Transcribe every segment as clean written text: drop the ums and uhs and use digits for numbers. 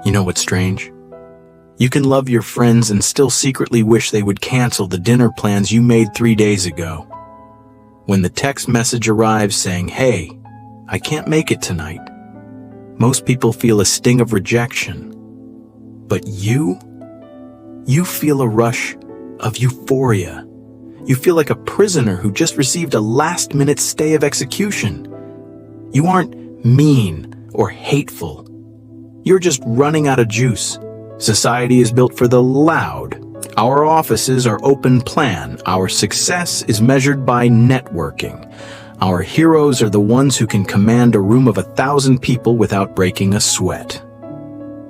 You know what's strange? You can love your friends and still secretly wish they would cancel the dinner plans you made 3 days ago. When the text message arrives saying, "Hey, I can't make it tonight," most people feel a sting of rejection. But you feel a rush of euphoria. You feel like a prisoner who just received a last-minute stay of execution. You aren't mean or hateful. You're just running out of juice. Society is built for the loud. Our offices are open plan. Our success is measured by networking. Our heroes are the ones who can command a room of 1,000 people without breaking a sweat.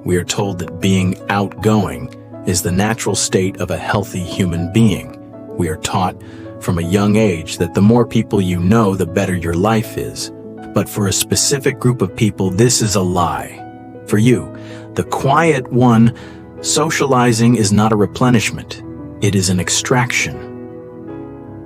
We are told that being outgoing is the natural state of a healthy human being. We are taught from a young age that the more people you know, the better your life is. But for a specific group of people, this is a lie. For you, the quiet one, socializing is not a replenishment. It is an extraction.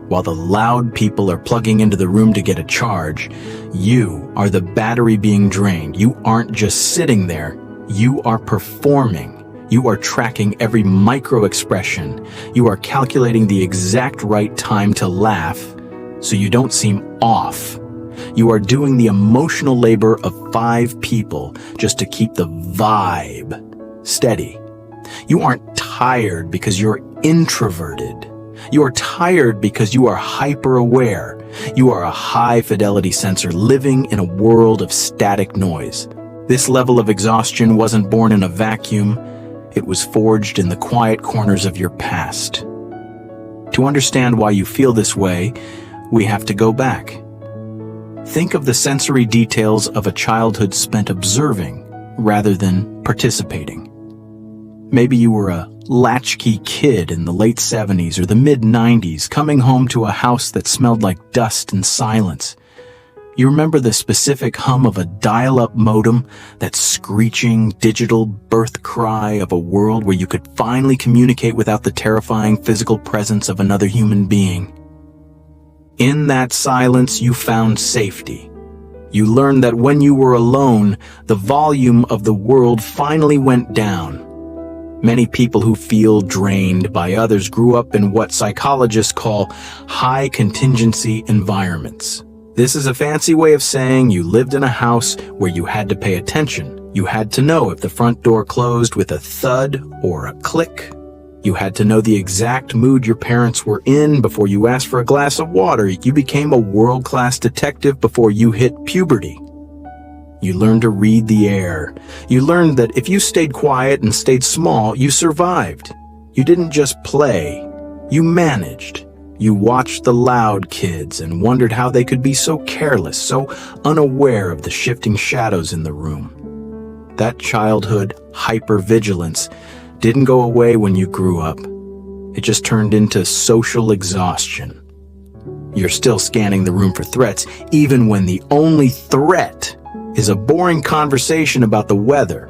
While the loud people are plugging into the room to get a charge, you are the battery being drained. You aren't just sitting there. You are performing. You are tracking every micro-expression. You are calculating the exact right time to laugh so you don't seem off. You are doing the emotional labor of 5 people just to keep the vibe steady. You aren't tired because you're introverted. You are tired because you are hyper-aware. You are a high-fidelity sensor living in a world of static noise. This level of exhaustion wasn't born in a vacuum. It was forged in the quiet corners of your past. To understand why you feel this way, we have to go back. Think of the sensory details of a childhood spent observing rather than participating. Maybe you were a latchkey kid in the late 70s or the mid-90s, coming home to a house that smelled like dust and silence. You remember the specific hum of a dial-up modem, that screeching digital birth cry of a world where you could finally communicate without the terrifying physical presence of another human being. In that silence, you found safety. You learned that when you were alone, the volume of the world finally went down. Many people who feel drained by others grew up in what psychologists call high-contingency environments. This is a fancy way of saying you lived in a house where you had to pay attention. You had to know if the front door closed with a thud or a click. You had to know the exact mood your parents were in before you asked for a glass of water. You became a world-class detective before you hit puberty. You learned to read the air. You learned that if you stayed quiet and stayed small, you survived. You didn't just play, you managed. You watched the loud kids and wondered how they could be so careless, so unaware of the shifting shadows in the room. That childhood hypervigilance didn't go away when you grew up. It just turned into social exhaustion. You're still scanning the room for threats, even when the only threat is a boring conversation about the weather.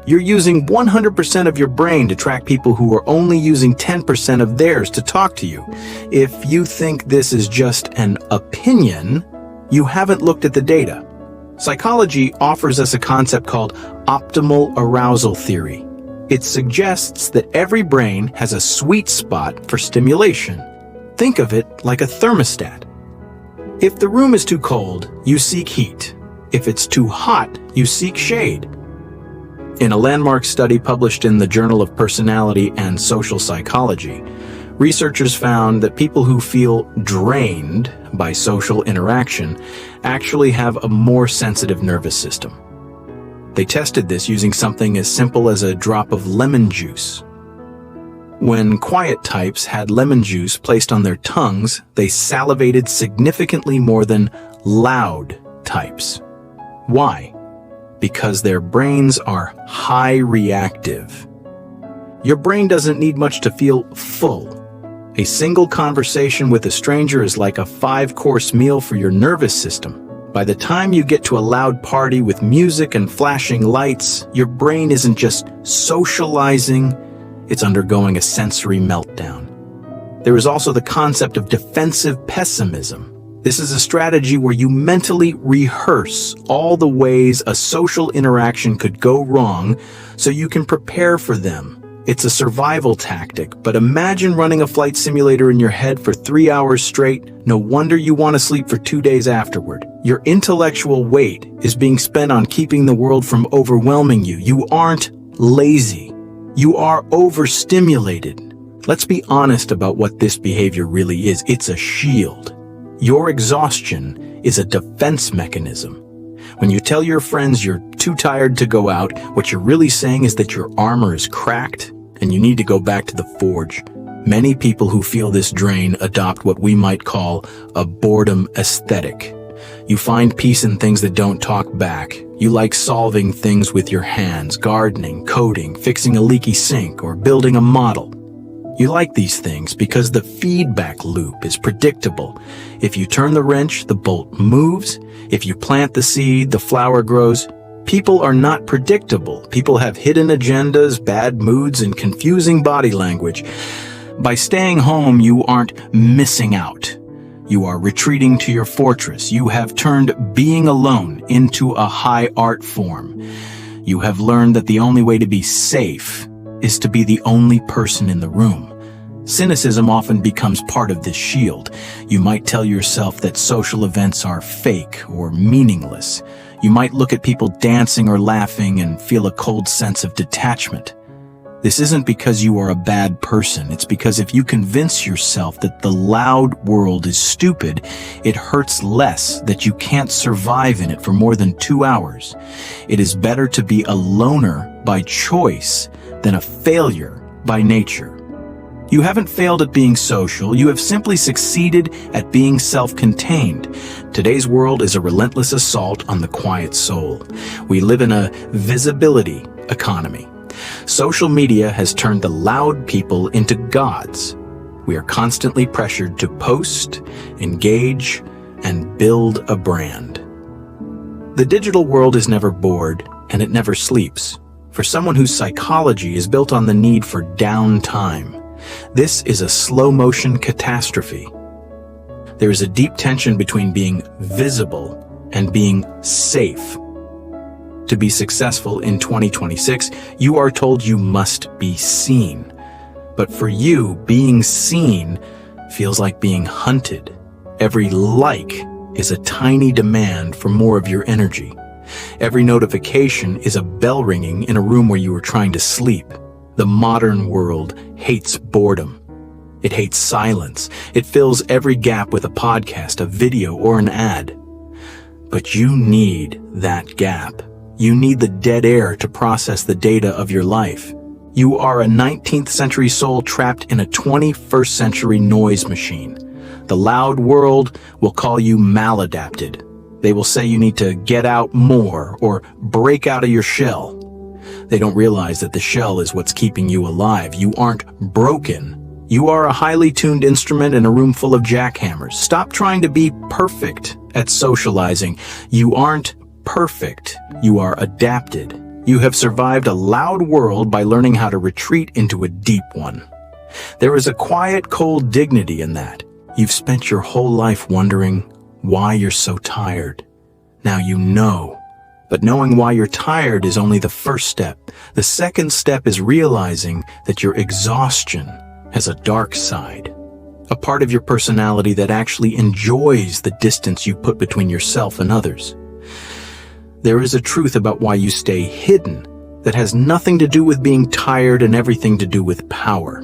You're using 100% of your brain to track people who are only using 10% of theirs to talk to you. If you think this is just an opinion, you haven't looked at the data. Psychology offers us a concept called optimal arousal theory. It suggests that every brain has a sweet spot for stimulation. Think of it like a thermostat. If the room is too cold, you seek heat. If it's too hot, you seek shade. In a landmark study published in the Journal of Personality and Social Psychology, researchers found that people who feel drained by social interaction actually have a more sensitive nervous system. They tested this using something as simple as a drop of lemon juice. When quiet types had lemon juice placed on their tongues, they salivated significantly more than loud types. Why? Because their brains are high reactive. Your brain doesn't need much to feel full. A single conversation with a stranger is like a 5-course meal for your nervous system. By the time you get to a loud party with music and flashing lights, your brain isn't just socializing, it's undergoing a sensory meltdown. There is also the concept of defensive pessimism. This is a strategy where you mentally rehearse all the ways a social interaction could go wrong so you can prepare for them. It's a survival tactic, but imagine running a flight simulator in your head for 3 hours straight. No wonder you want to sleep for 2 days afterward. Your intellectual weight is being spent on keeping the world from overwhelming you. You aren't lazy. You are overstimulated. Let's be honest about what this behavior really is. It's a shield. Your exhaustion is a defense mechanism. When you tell your friends you're too tired to go out, what you're really saying is that your armor is cracked and you need to go back to the forge. Many people who feel this drain adopt what we might call a boredom aesthetic. You find peace in things that don't talk back. You like solving things with your hands, gardening, coding, fixing a leaky sink, or building a model. You like these things because the feedback loop is predictable. If you turn the wrench, the bolt moves. If you plant the seed, the flower grows. People are not predictable. People have hidden agendas, bad moods, and confusing body language. By staying home, you aren't missing out. You are retreating to your fortress. You have turned being alone into a high art form. You have learned that the only way to be safe is to be the only person in the room. Cynicism often becomes part of this shield. You might tell yourself that social events are fake or meaningless. You might look at people dancing or laughing and feel a cold sense of detachment. This isn't because you are a bad person. It's because if you convince yourself that the loud world is stupid, it hurts less that you can't survive in it for more than 2 hours. It is better to be a loner by choice than a failure by nature. You haven't failed at being social, you have simply succeeded at being self-contained. Today's world is a relentless assault on the quiet soul. We live in a visibility economy. Social media has turned the loud people into gods. We are constantly pressured to post, engage, and build a brand. The digital world is never bored, and it never sleeps. For someone whose psychology is built on the need for downtime, this is a slow-motion catastrophe. There is a deep tension between being visible and being safe. To be successful in 2026, you are told you must be seen. But for you, being seen feels like being hunted. Every like is a tiny demand for more of your energy. Every notification is a bell ringing in a room where you were trying to sleep. The modern world hates boredom. It hates silence. It fills every gap with a podcast, a video, or an ad. But you need that gap. You need the dead air to process the data of your life. You are a 19th century soul trapped in a 21st century noise machine. The loud world will call you maladapted. They will say you need to get out more or break out of your shell. They don't realize that the shell is what's keeping you alive. You aren't broken. You are a highly tuned instrument in a room full of jackhammers. Stop trying to be perfect at socializing. You aren't perfect. You are adapted. You have survived a loud world by learning how to retreat into a deep one. There is a quiet, cold dignity in that. You've spent your whole life wondering why you're so tired. Now you know. But knowing why you're tired is only the first step. The second step is realizing that your exhaustion has a dark side. A part of your personality that actually enjoys the distance you put between yourself and others. There is a truth about why you stay hidden that has nothing to do with being tired and everything to do with power.